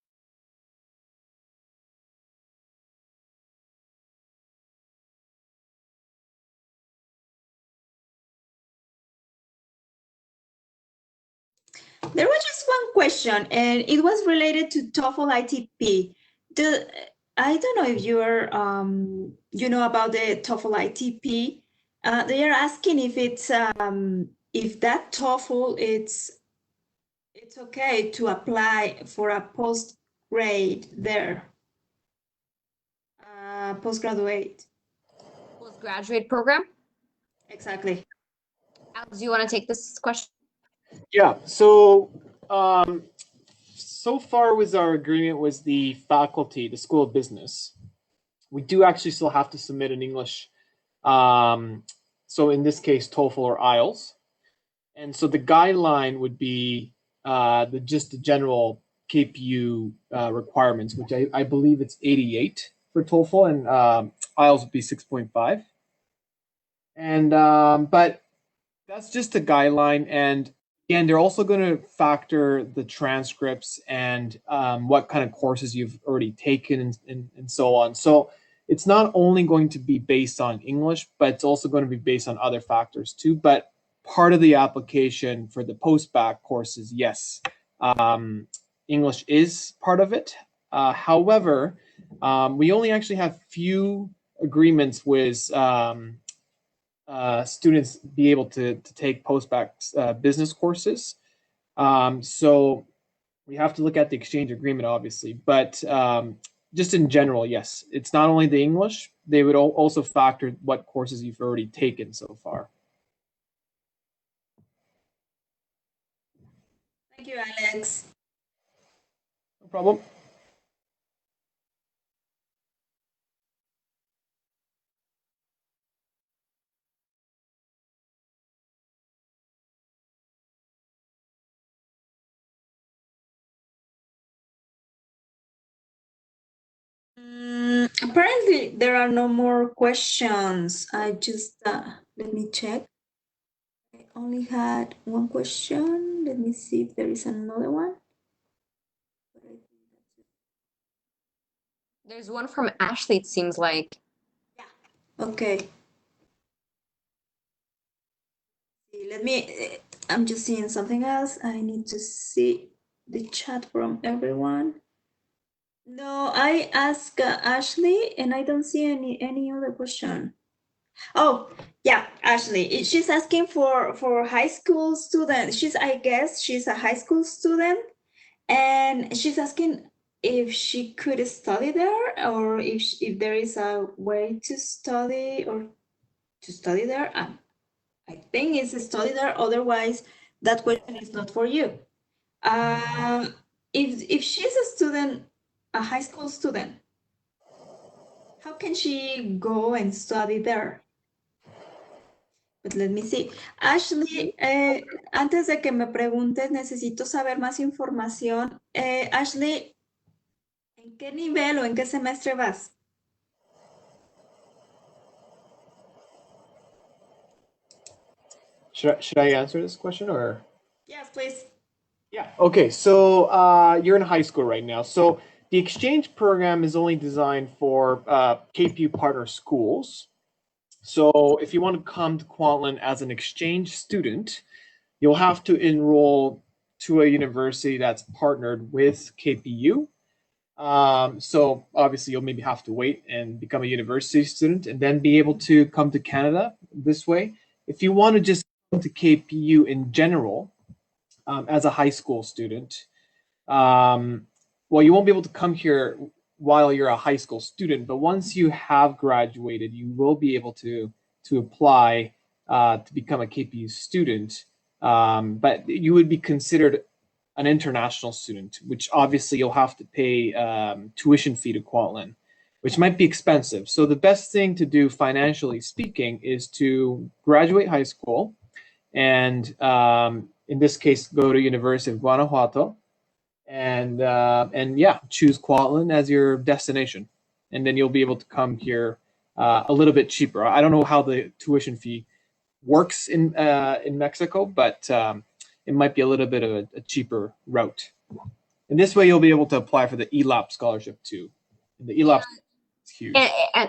There was just one question, and it was related to TOEFL ITP. I don't know if you're, you know about the TOEFL ITP. They are asking if it's, if that TOEFL it's okay to apply for a postgrad there, postgraduate. Postgraduate program. Exactly. Alex, do you want to take this question? Yeah. So so far with our agreement was the faculty, the School of Business. We do actually still have to submit in English. So in this case, TOEFL or IELTS. And so the guideline would be just the general KPU requirements, which I believe it's 88 for TOEFL, and IELTS would be 6.5. And but that's just a guideline, and again, they're also going to factor the transcripts and what kind of courses you've already taken and so on. So it's not only going to be based on English, but it's also going to be based on other factors too. But part of the application for the post-bac courses, yes, English is part of it. However, we only actually have few agreements with students be able to take post-bac business courses. So we have to look at the exchange agreement, obviously, but just in general, yes, it's not only the English, they would also factor what courses you've already taken so far. Thank you, Alex. No problem. Apparently, there are no more questions. I just, let me check. I only had one question. Let me see if there is another one. There's one from Ashley, it seems like. Yeah. Okay. Let me, I'm just seeing something else. I need to see the chat from everyone. No, I asked Ashley and I don't see any other question. Oh, yeah, Ashley. She's asking for high school students. I guess she's a high school student, and she's asking if she could study there, or if there is a way to study there. I think it's a study there. Otherwise, that question is not for you. If she's a student, a high school student, how can she go and study there? But let me see. Ashley, antes de que me preguntes, necesito saber más información. Ashley, ¿en qué nivel o en qué semestre vas? Should I answer this question or? Yes, please. Yeah. Okay. So you're in high school right now. So the exchange program is only designed for KPU partner schools. So if you want to come to Kwantlen as an exchange student, you'll have to enroll to a university that's partnered with KPU. So obviously you'll maybe have to wait and become a university student and then be able to come to Canada this way. If you want to just come to KPU in general as a high school student, well, you won't be able to come here while you're a high school student, but once you have graduated, you will be able to apply to become a KPU student. But you would be considered an international student, which obviously you'll have to pay tuition fee to Kwantlen, which might be expensive. So the best thing to do financially speaking is to graduate high school and in this case, go to University of Guanajuato and yeah, choose Kwantlen as your destination, and then you'll be able to come here a little bit cheaper. I don't know how the tuition fee works in Mexico, but it might be a little bit of a cheaper route. And this way, you'll be able to apply for the ELAP scholarship too. And the ELAP is huge.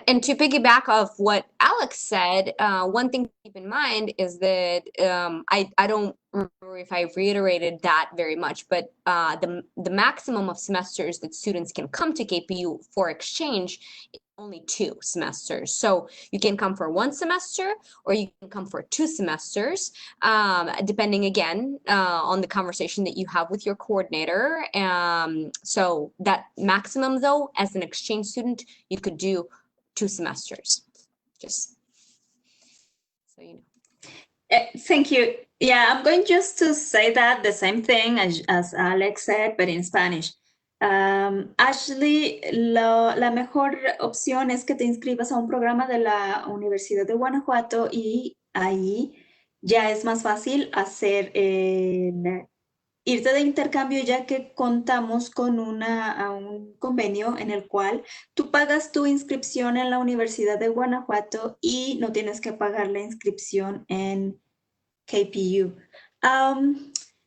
And to piggyback off what Alex said, one thing to keep in mind is that I don't remember if I reiterated that very much, but the maximum of semesters that students can come to KPU for exchange is only 2 semesters. So you can come for 1 semester or you can come for 2 semesters, depending again on the conversation that you have with your coordinator. So that maximum though, as an exchange student, you could do 2 semesters, just so you know. Thank you. Yeah, I'm going just to say that the same thing as Alex said, but in Spanish. Ashley, la mejor opción es que te inscribas a un programa de la Universidad de Guanajuato y ahí ya es más fácil hacer irte de intercambio, ya que contamos con un convenio en el cual tú pagas tu inscripción en la Universidad de Guanajuato y no tienes que pagar la inscripción en KPU.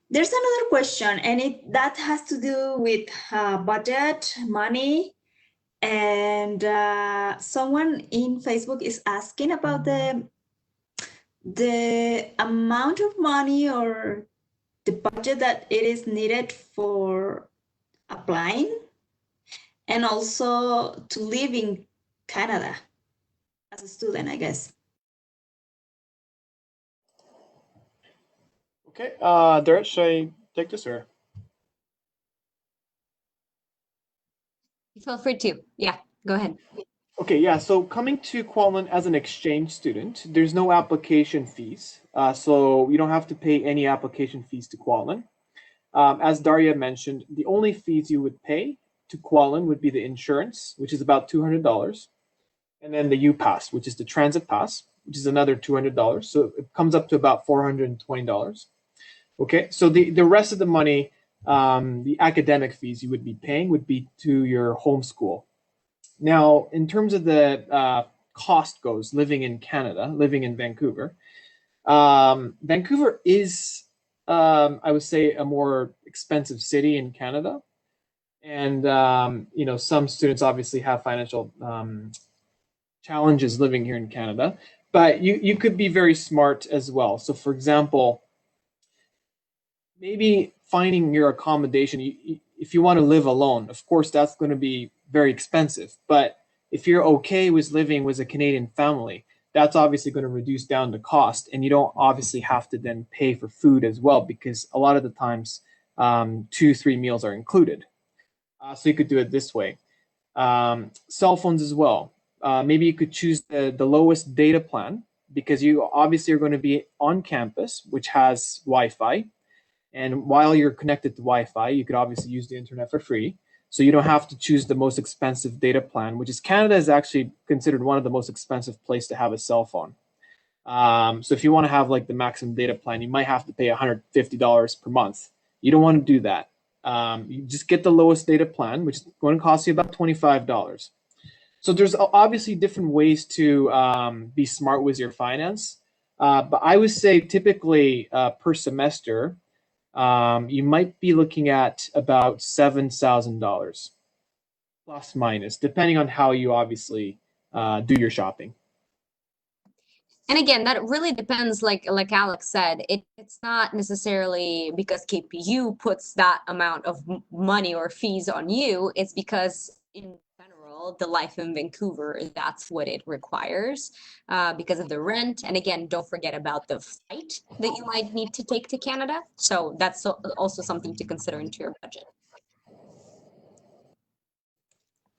There's another question, and that has to do with budget, money, and someone in Facebook is asking about the amount of money or the budget that it is needed for applying and also to live in Canada as a student, I guess. Okay, Derek, should I take this or? Feel free to. Yeah, go ahead. Okay, yeah, so coming to Kwantlen as an exchange student, there's no application fees. So you don't have to pay any application fees to Kwantlen. As Daria mentioned, the only fees you would pay to Kwantlen would be the insurance, which is about $200, and then the U-Pass, which is the transit pass, which is another $200. So it comes up to about $420. Okay, so the rest of the money, the academic fees you would be paying would be to your home school. Now, in terms of the cost goes, living in Canada, living in Vancouver, Vancouver is, I would say, a more expensive city in Canada. And, you know, some students obviously have financial challenges living here in Canada, but you could be very smart as well. So, for example, maybe finding your accommodation, if you want to live alone, of course, that's going to be very expensive. But if you're okay with living with a Canadian family, that's obviously going to reduce down the cost. And you don't obviously have to then pay for food as well, because a lot of the times 2-3 meals are included. So you could do it this way. Cell phones as well. Maybe you could choose the lowest data plan, because you obviously are going to be on campus, which has Wi-Fi. And while you're connected to Wi-Fi, you could obviously use the internet for free. So you don't have to choose the most expensive data plan, which is Canada is actually considered one of the most expensive place to have a cell phone. So if you want to have like the maximum data plan, you might have to pay $150 per month. You don't want to do that. You just get the lowest data plan, which is going to cost you about $25. So there's obviously different ways to be smart with your finance. But I would say typically per semester, you might be looking at about $7,000 plus minus, depending on how you obviously do your shopping. And again, that really depends, like Alex said, it's not necessarily because KPU puts that amount of money or fees on you. It's because in general, the life in Vancouver, that's what it requires because of the rent. And again, don't forget about the flight that you might need to take to Canada. So that's also something to consider into your budget.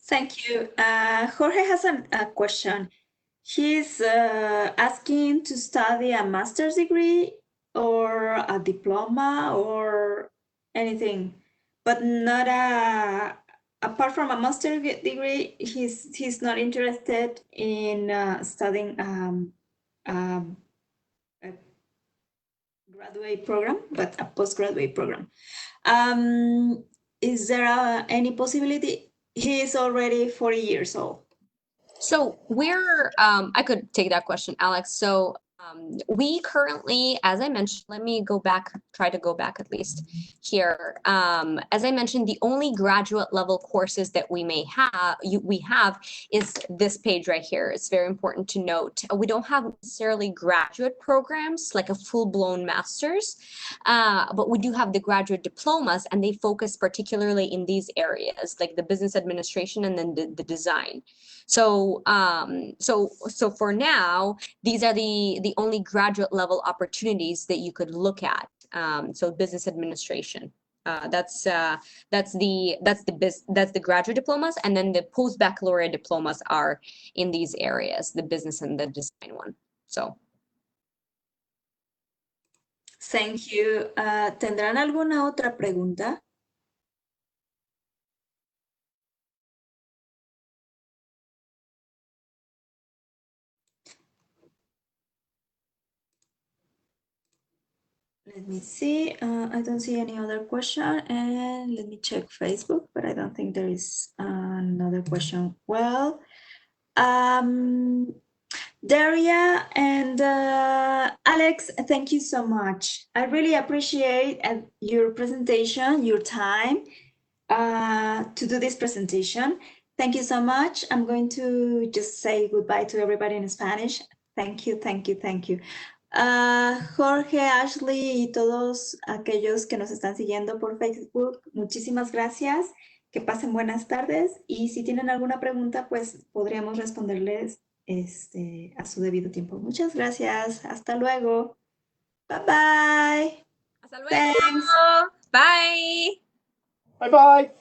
Thank you. Jorge has a question. He's asking to study a master's degree or a diploma or anything, but not apart from a master's degree, he's not interested in studying a graduate program, but a postgraduate program. is there any possibility? He is already 40 years old. So we're, I could take that question, Alex. So we currently, as I mentioned, let me go back, try to go back at least here. As I mentioned, the only graduate level courses that we may have, we have is this page right here. It's very important to note. We don't have necessarily graduate programs like a full-blown master's, but we do have the graduate diplomas, and they focus particularly in these areas, like the business administration and then the design. So, so for now, these are the only graduate level opportunities that you could look at. So business administration. That's the graduate diplomas, and then the post-baccalaureate diplomas are in these areas, the business and the design one. So. Thank you. ¿Tendrán alguna otra pregunta? Let me see. I don't see any other question, and let me check Facebook, but I don't think there is another question. Well, Daria and Alex, thank you so much. I really appreciate your presentation, your time to do this presentation. Thank you so much. I'm going to just say goodbye to everybody in Spanish. Thank you, thank you, thank you. Jorge, Ashley y todos aquellos que nos están siguiendo por Facebook, muchísimas gracias. Que pasen buenas tardes y si tienen alguna pregunta, pues podríamos responderles a su debido tiempo. Muchas gracias. Hasta luego. Bye bye. Hasta luego. Thanks. Bye. Bye bye.